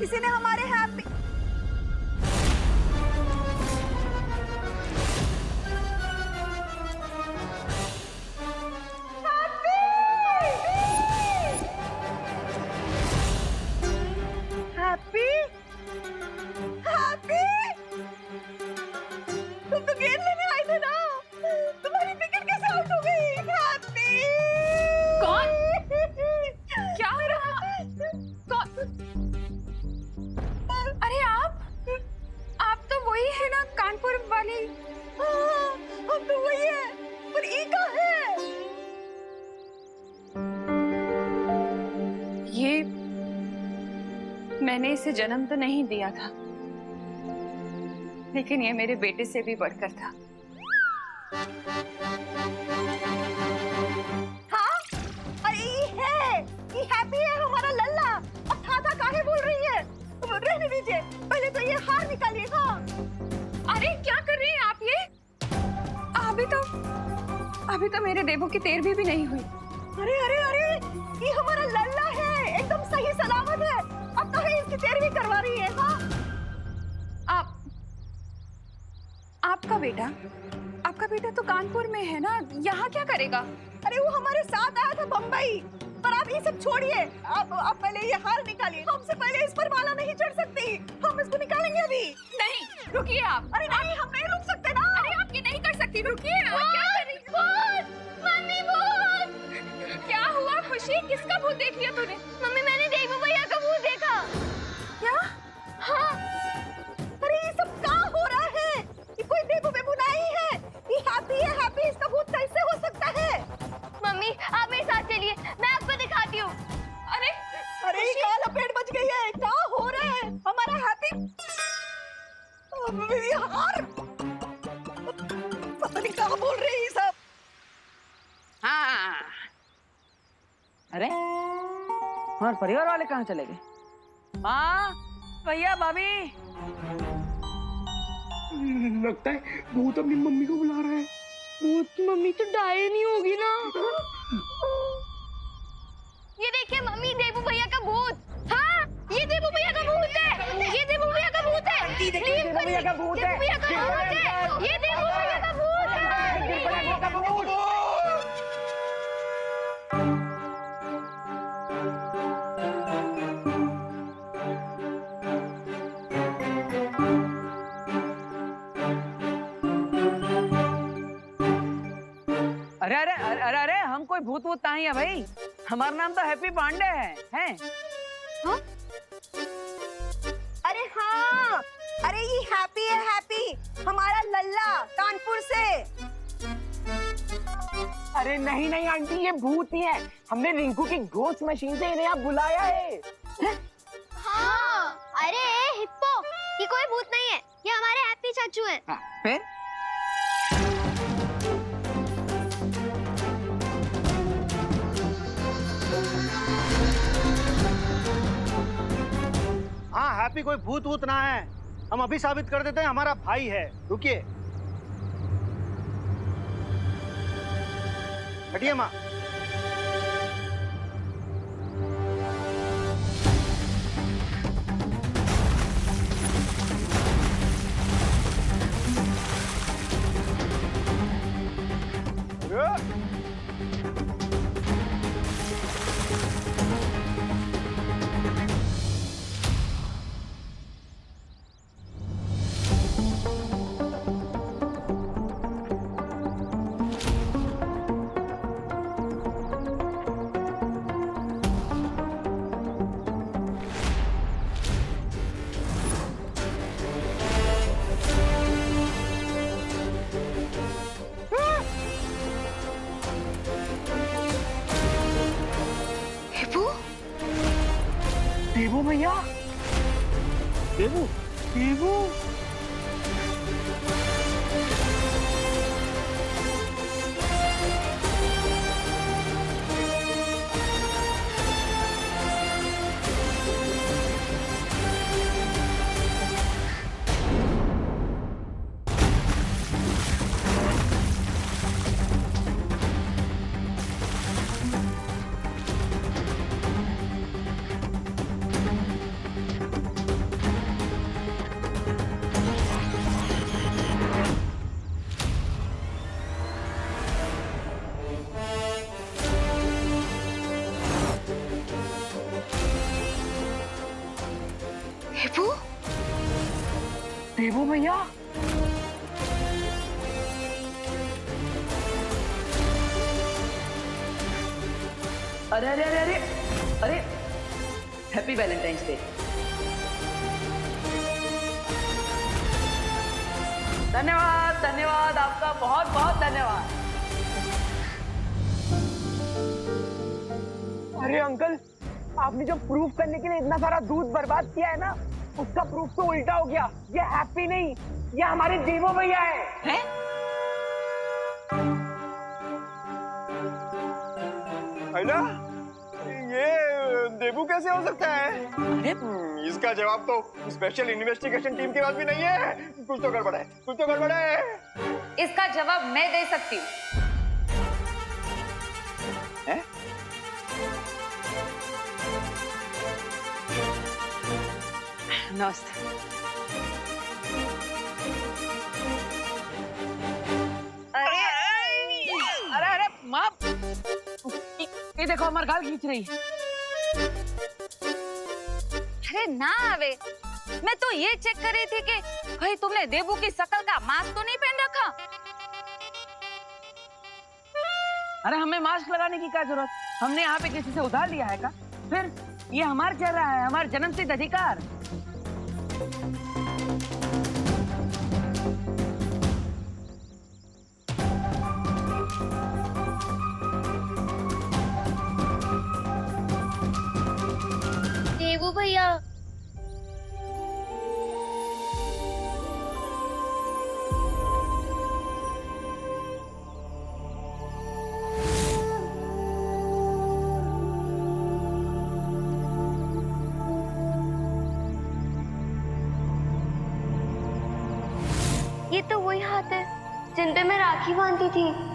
किसी ने हमारे हैप्पी हैप्पी हैप्पी तुम तो गेंद लेने आए थे ना, तुम्हारी विकेट कैसे आउट हो गई? हैप्पी कौन? क्या हो रहा? कौन? अरे आप तो वही है ना, कानपुर वाली? हाँ, हम तो वही है, पर ई कहाँ है? ये मैंने इसे जन्म तो नहीं दिया था, लेकिन ये मेरे बेटे से भी बढ़कर था। हाँ? अरे ये है, ये हैप्पी है हमारा लल्ला। अब था काहे बोल रही है? रहने दीजिए, पहले तो ये हार निकालिए। हाँ। अरे क्या कर रही हैं आप ये? अभी तो मेरे देवों की 13वीं भी नहीं हुई। अरे अरे अरे, ये हमारा लल्ला है, एकदम सही सलामत है। अब तो है इसकी 13वीं करवा रही है। हाँ? आपका बेटा तो कानपुर में है ना, यहाँ क्या करेगा? अरे वो हमारे साथ आया था बम्बई। पर आप ये सब छोड़िए, आप पहले ये हार निकालिए। हमसे पहले इस पर माला नहीं चढ़ सकती, हम इसको निकालेंगे अभी। नहीं, रुकिए आप। अरे नहीं, हम नहीं रुक सकते ना। अरे आप ये नहीं कर सकती, रुकिए। आप क्या कर रही? मम्मी भूत! क्या हुआ खुशी? किसका भूत देख लिया तूने? मम्मी मैंने देवू भैया का भूत देखा। क्या? हाँ। अरे ये सब क्या हो रहा है? ये कोई देवू बेबू नहीं है, ये हैप्पी है। हैप्पी, इसका भूत कैसे हो सकता है? मम्मी आप मेरे साथ चलिए, मैं आपको दिखाती हूँ। अरे अरे क्या लपेट बच गई है? क्या हो रहा है? हमारा हैप्पी हार, पता नहीं क्या बोल रहे हैं ये सब। हाँ। अरे हमारे परिवार वाले कहाँ चले गए? हाँ भैया भाभी। लगता है भूत अपनी मम्मी को बुला रहा है। भूत की मम्मी तो डायन नहीं होगी ना? ये देखिए मम्मी, देवू भैया का भूत। हाँ, ये देवू भैया का भूत है। ये देवू भैया का भूत है। देवू भैया का भूत है। देवू भैया का भूत है। ये देवू भैया का भूत है। अरे अरे अरे अरे अरे, हम कोई भूत वूत नहीं है भाई, हमारा नाम तो हैप्पी पांडे है। हाँ? अरे हाँ, अरे ये हैप्पी है। हैप्पी हमारा लल्ला कानपुर से। अरे नहीं नहीं आंटी, ये भूत ही है। हमने रिंकू की घोस्ट मशीन से इन्हें यहाँ बुलाया है। हाँ, अरे हिप्पो, ये कोई भूत नहीं है, ये हमारे हैप्पी चाचू हैं। फिर हाँ, हैप्पी कोई भूत वूत ना है। हम अभी साबित कर देते हैं, हमारा भाई है। रुकिए, हटिए माँ। देवू भैया, देवू देवू। देवू भैया, अरे अरे अरे अरे अरे, हैप्पी वैलेंटाइंस डे। धन्यवाद धन्यवाद, आपका बहुत बहुत धन्यवाद। अरे अंकल, आपने जो प्रूफ करने के लिए इतना सारा दूध बर्बाद किया है ना, उसका प्रूफ तो उल्टा हो गया। ये हैप्पी नहीं, ये हमारे देवो भैया है। ना ये देबू कैसे हो सकता है? अरे इसका जवाब तो स्पेशल इन्वेस्टिगेशन टीम के पास भी नहीं है। कुछ तो गड़बड़ है, कुछ तो गड़बड़ है। इसका जवाब मैं दे सकती हूँ। हैं? नमस्ते। अरे अरे अरे माँ, ये देखो हमारे गाल खींच रही है। अरे ना आवे, मैं तो ये चेक कर रही थी कि कहीं तुमने देबू की शक्ल का मास्क तो नहीं पहन रखा। अरे हमें मास्क लगाने की क्या जरूरत? हमने यहाँ पे किसी से उधार लिया है का? फिर ये हमारा चेहरा है, हमारा जन्मसिद्ध अधिकार। देवू भैया, ये तो वही हाथ है जिन पे मैं राखी बांधती थी।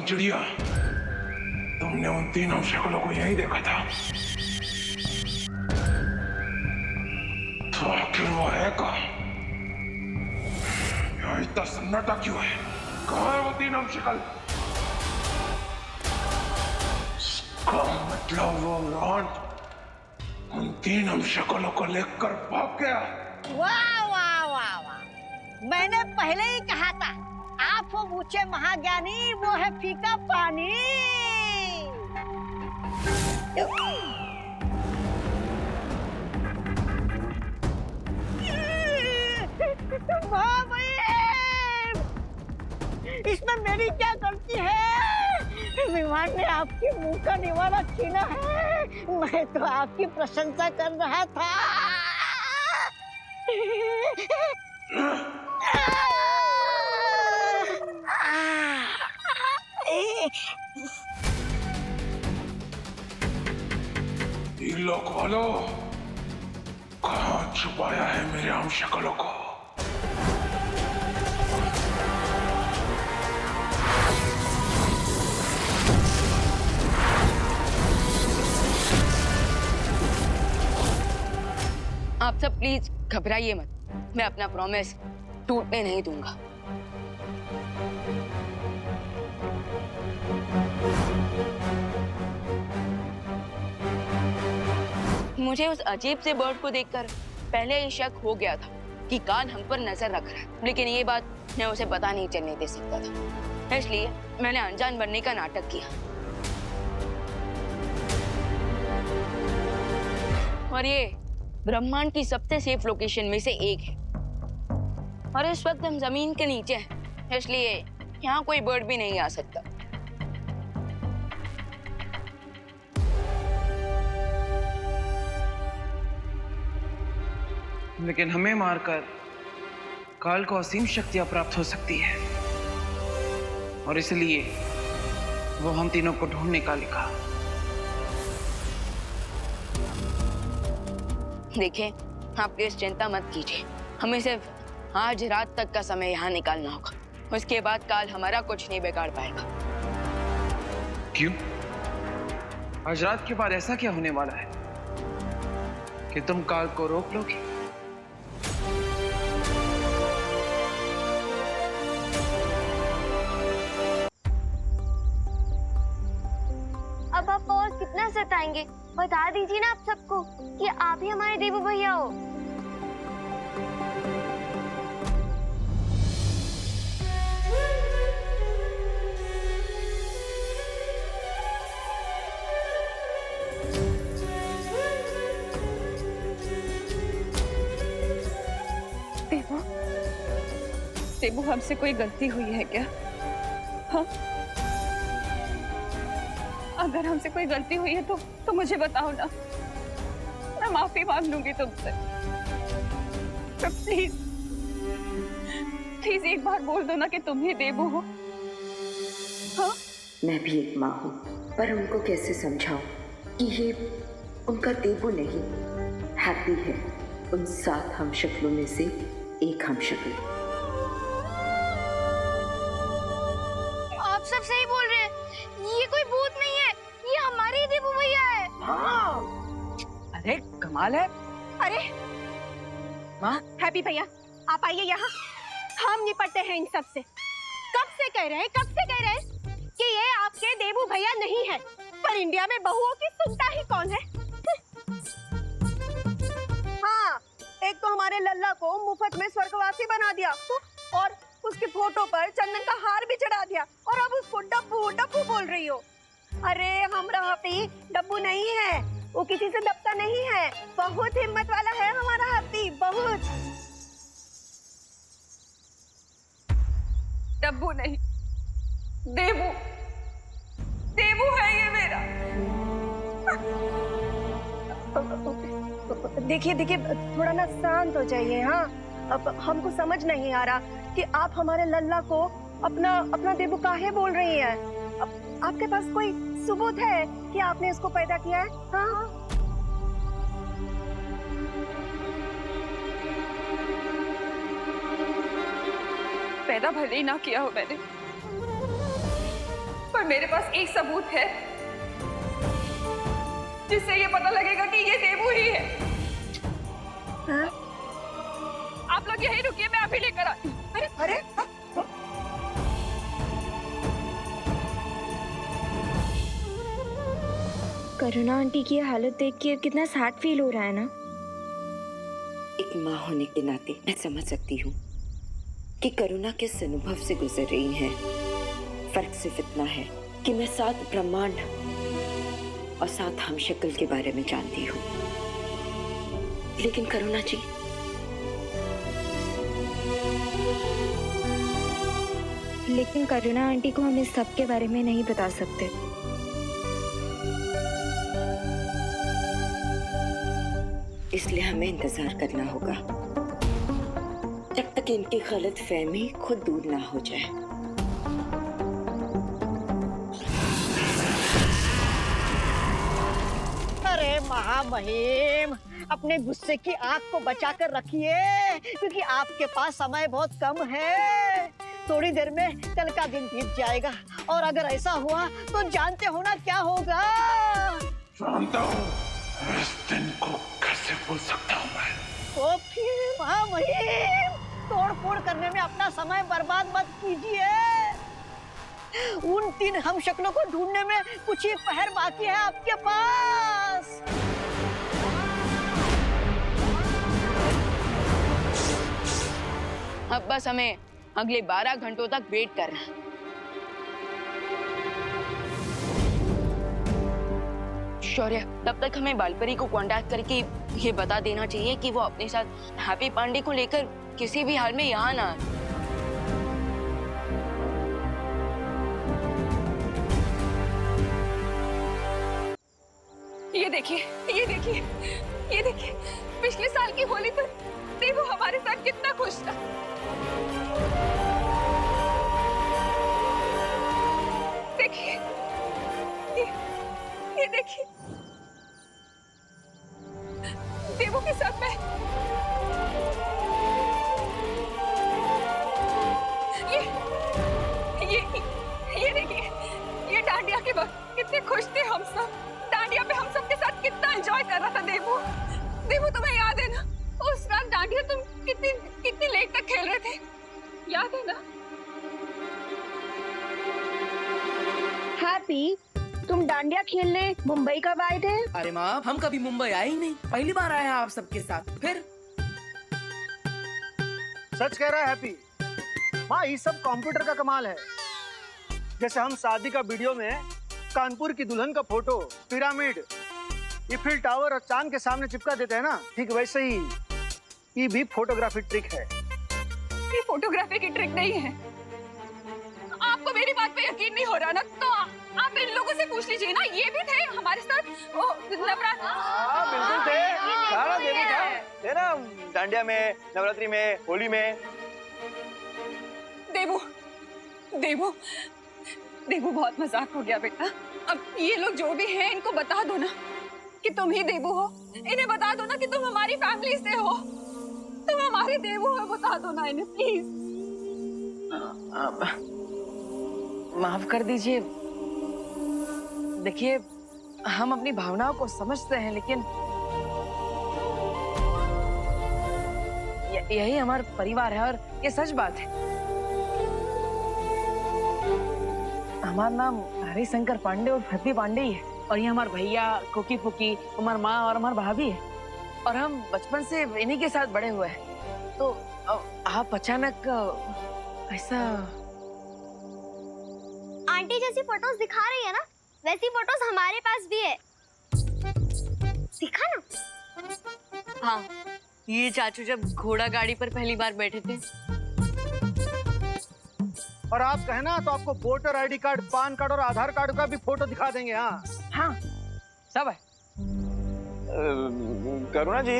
चिड़िया, तुमने उन तीनों शक्लों को यहीं देखा था, तो आखिर वो है कहाँ? यहाँ इतना सन्नाटा क्यों है? कहाँ है वो तीनों शक्ल? इसका मतलब वो रॉन्ट उन तीनों शक्लों को लेकर भाग गया। वाह वाह वाह वाह, मैंने पहले ही कहा था, आप हो ऊंचे महाज्ञानी, वो है फीका पानी। इसमें मेरी क्या गलती है? विमान ने आपके मुंह का निवाला छीना है, मैं तो आपकी प्रशंसा कर रहा था। लोक वालों, कहाँ छुपाया है मेरे हम शक्लों को? आप सब प्लीज घबराइए मत, मैं अपना प्रॉमिस टूटने नहीं दूंगा। मुझे उस अजीब से बर्ड को देखकर पहले ही शक हो गया था कि कान हम पर नजर रख रहा है, लेकिन ये बात मैं उसे पता नहीं चलने दे सकता था, इसलिए मैंने अनजान बनने का नाटक किया। और ये ब्रह्मांड की सबसे सेफ लोकेशन में से एक है, और इस वक्त हम जमीन के नीचे हैं, इसलिए यहाँ कोई बर्ड भी नहीं आ सकता। लेकिन हमें मारकर काल को असीम शक्तियां प्राप्त हो सकती है, और इसलिए वो हम तीनों को ढूंढने का लिखा। देखें, आप प्लीज चिंता मत कीजिए, हमें सिर्फ आज रात तक का समय यहाँ निकालना होगा, उसके बाद काल हमारा कुछ नहीं बिगाड़ पाएगा। क्यों? आज रात के बाद ऐसा क्या होने वाला है कि तुम काल को रोक लोगी? अब आप और कितना सताएंगे? बता दीजिए ना आप सबको कि आप ही हमारे देवू भैया हो। देवू, देवू हमसे कोई गलती हुई है क्या? हाँ? अगर हमसे कोई गलती हुई है तो मुझे बताओ ना, मैं माफी मांग लूंगी तुमसे। तो प्लीज प्लीज एक बार बोल दो ना कि तुम ही देवू हो। हाँ? मैं भी एक माँ हूँ, पर उनको कैसे समझाऊं कि ये उनका देवू नहीं, हैप्पी है, उन 7 हमशक्लों में से एक हमशक्ल। आप सब सही बोल रहे हैं, ये कोई भूत नहीं है, ये हमारे ही देवू भैया है। हाँ, अरे कमाल है। अरे माँ, हैप्पी भैया आप आइए यहाँ, हम निपटते हैं इन सब से। कब से कह रहे हैं कि ये आपके देवू भैया नहीं है, पर इंडिया में बहुओं की सुनता ही कौन है? हाँ, एक तो हमारे लल्ला को मुफ्त में स्वर्गवासी बना दिया और उसकी फोटो पर चंदन का हार भी चढ़ा दिया, और अब उसको डब्बू डब्बू बोल रही हो। अरे हमारा हैप्पी डब्बू नहीं है, वो किसी से दबता नहीं है, बहुत हिम्मत वाला है हमारा हैप्पी, बहुत। डब्बू नहीं, देवू, देवू है ये मेरा। देखिए थोड़ा ना शांत हो जाइए। हाँ, अब हमको समझ नहीं आ रहा कि आप हमारे लल्ला को अपना देवू काहे बोल रही हैं। आपके पास कोई सबूत है कि आपने इसको पैदा किया है? हाँ? पैदा भले ही ना किया हो मैंने, पर मेरे पास एक सबूत है जिससे ये पता लगेगा कि ये देवू ही है। हाँ? आप लोग यहीं रुकिए, मैं अभी लेकर आती हूँ। अरे करुणा आंटी की हालत देख के कितना सैड फील हो रहा है ना। एक माँ होने के नाते मैं समझ सकती हूँ कि करुणा किस अनुभव से गुजर रही हैं। फर्क सिर्फ इतना है कि मैं 7 ब्रह्मांड और 7 हमशक्ल के बारे में जानती हूँ, लेकिन करुणा जी, लेकिन करुणा आंटी को हम इस सब के बारे में नहीं बता सकते। इसलिए हमें इंतजार करना होगा जब तक इनकी गलत फहमी खुद दूर ना हो जाए। अरे महामहिम, अपने गुस्से की आग को बचा कर रखिए, क्योंकि आपके पास समय बहुत कम है। थोड़ी देर में कल का दिन बीत जाएगा, और अगर ऐसा हुआ तो जानते हो ना क्या होगा। जानता हूँ, इस दिन को कैसे भूल सकता हूँ मैं। तो फिर महामहिम, तोड़ फोड़ करने में अपना समय बर्बाद मत कीजिए। उन 3 हमशक्लों को ढूंढने में कुछ ही पहर बाकी है आपके पास। अब बस हमें अगले 12 घंटों तक वेट करना है। शौर्य, तब तक हमें बालपरी को कांटेक्ट करके ये बता देना चाहिए कि वो अपने साथ हैप्पी पांडे को लेकर किसी भी हाल में यहाँ ना आए। ये देखिए, ये देखिए, ये देखिए, पिछले साल की होली पर देवू हमारे साथ कितना खुश था। देखिए, ये देखिए, देवू के साथ मैं ये देखिए, ये डांडिया के वक्त कितने खुश थे हम सब। डांडिया पे हम सब के साथ कितना एंजॉय कर रहा था देवू। देवू तुम्हें याद है ना उस रात डांडिया तुम कितनी कितनी लेट तक खेल रहे थे, याद है ना? हैप्पी, तुम डांडिया खेलने मुंबई कब आए थे? अरे माँ, हम कभी मुंबई आए ही नहीं, पहली बार आए हैं आप सबके साथ। फिर सच कह रहा है हैप्पी। माँ, ये सब कंप्यूटर का कमाल है। जैसे हम शादी का वीडियो में कानपुर की दुल्हन का फोटो, पिरामिड, ईफिल टावर और चांद के सामने चिपका देते हैं ना, ठीक वैसे ही ये भी फोटोग्राफी ट्रिक है। ये फोटोग्राफी की ट्रिक नहीं है। आपको मेरी बात पे यकीन नहीं हो रहा ना, तो आप इन लोगों से पूछ लीजिए ना, ये भी थे हमारे साथ नवरात्र। हाँ बिल्कुल थे, सारा देवी था, थे ना डांडिया में, नवरात्रि में, होली में। देवू, देवू, देवू बहुत मजाक हो गया बेटा। अब ये लोग जो भी हैं इनको बता दो ना कि तुम ही देवू हो। इन्हें बता दो ना कि तुम हमारी फैमिली से हो, तुम हमारे देवू हो। बता दो ना इन्हें प्लीज। माफ कर दीजिए। देखिए, हम अपनी भावनाओं को समझते हैं, लेकिन यही हमारा परिवार है और ये सच बात है। हमारा नाम हरिशंकर पांडे और हैप्पी पांडे ही है, और ये हमारे भैया, कुकी पुकी, हमारी माँ और हमारी भाभी है, और हम बचपन से इन्हीं के साथ बड़े हुए हैं। तो आप अचानक ऐसा। आंटी जैसी फोटोज दिखा रही है ना, वैसी फोटोज हमारे पास भी है, दिखा ना। हाँ, ये चाचू जब घोड़ा गाड़ी पर पहली बार बैठे थे। और आप कहे ना तो आपको voter ID card, PAN card और आधार कार्ड का भी फोटो दिखा देंगे। हाँ हाँ, सब है। करुणा जी,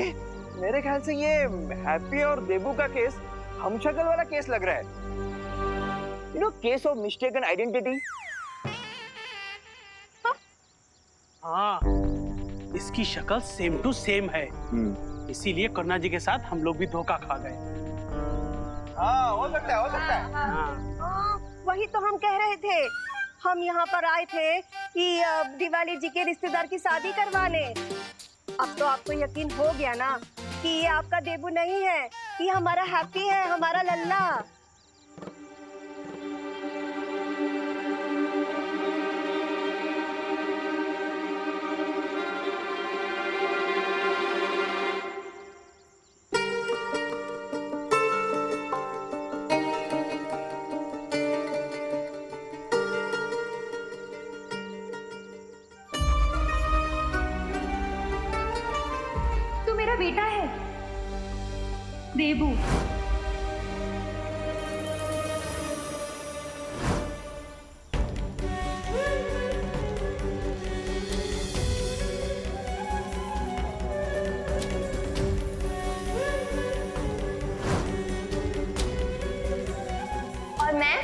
मेरे ख्याल से ये हैप्पी और देबू का केस हमशक्ल वाला केस लग रहा है। You know, case of mistaken identity. हाँ, इसकी शक्ल सेम टू सेम है, इसीलिए करुणा जी के साथ हम लोग भी धोखा खा गए। हाँ, हो सकता है, हो सकता है। हाँ। वही तो हम कह रहे थे। हम यहाँ पर आए थे कि दिवाली जी के रिश्तेदार की शादी करवा लें। अब तो आपको यकीन हो गया ना कि ये आपका देबू नहीं है, ये हमारा हैप्पी है, हमारा लल्ला। मेरा बेटा है देबू। और मैं?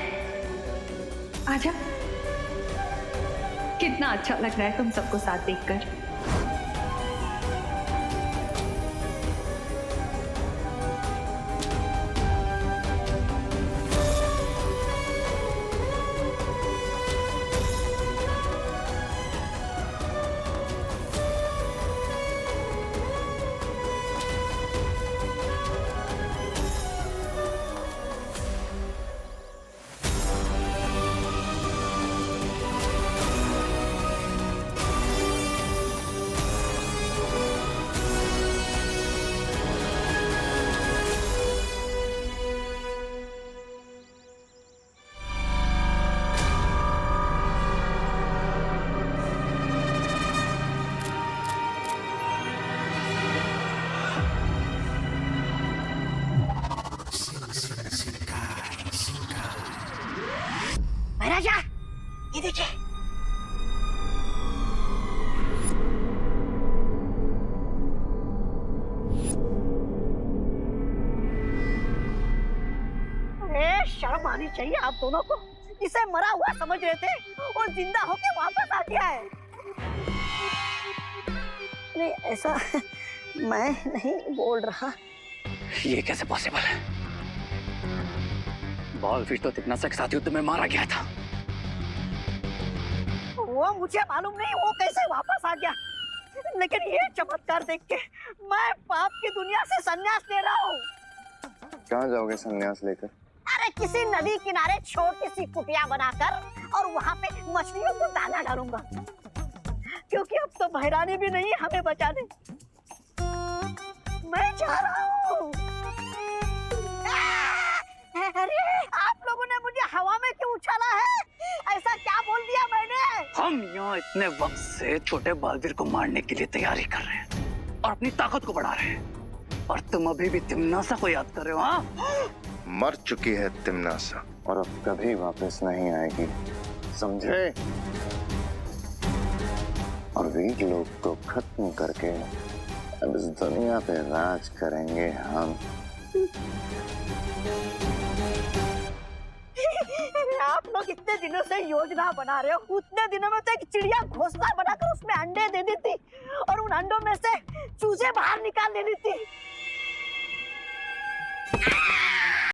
आजा, कितना अच्छा लग रहा है तुम सबको साथ देखकर। महाराजा, ये देखिए। अरे शर्म आनी चाहिए आप दोनों को। इसे मरा हुआ समझ रहे थे और जिंदा होके वापस आ गया है। नहीं, ऐसा मैं नहीं बोल रहा। ये कैसे पॉसिबल है? बॉल फिश तो तिग्ना के साथ युद्ध में मारा गया था। वो मुझे मालूम नहीं वो कैसे वापस आ गया। लेकिन ये चमत्कार देख के मैं पाप की दुनिया से संन्यास ले रहा हूँ। कहाँ जाओगे संन्यास लेकर? अरे किसी नदी किनारे छोटी सी कुटिया बनाकर और वहाँ पे मछलियों को दाना डालूंगा, क्योंकि अब तो भैरानी भी नहीं है हमें बचाने। मैं जा रहा हूँ। अरे आप लोगों ने मुझे हवा में क्यों उछाला है? ऐसा क्या बोल दिया मैंने? हम यहाँ इतने वक्त से छोटे बालवीर को मारने के लिए तैयारी कर रहे हैं और अपनी ताकत को बढ़ा रहे हैं, और तुम अभी भी तिम्नासा को याद कर रहे हो? हाँ, मर चुकी है तिम्नासा और अब कभी वापस नहीं आएगी, समझे? और वीर लोग को खत्म करके अब इस दुनिया पे राज करेंगे हम। आप लोग इतने दिनों से योजना बना रहे हो, उतने दिनों में तो एक चिड़िया घोंसला बनाकर उसमें अंडे दे दी थी और उन अंडों में से चूजे बाहर निकाल लेनी थी।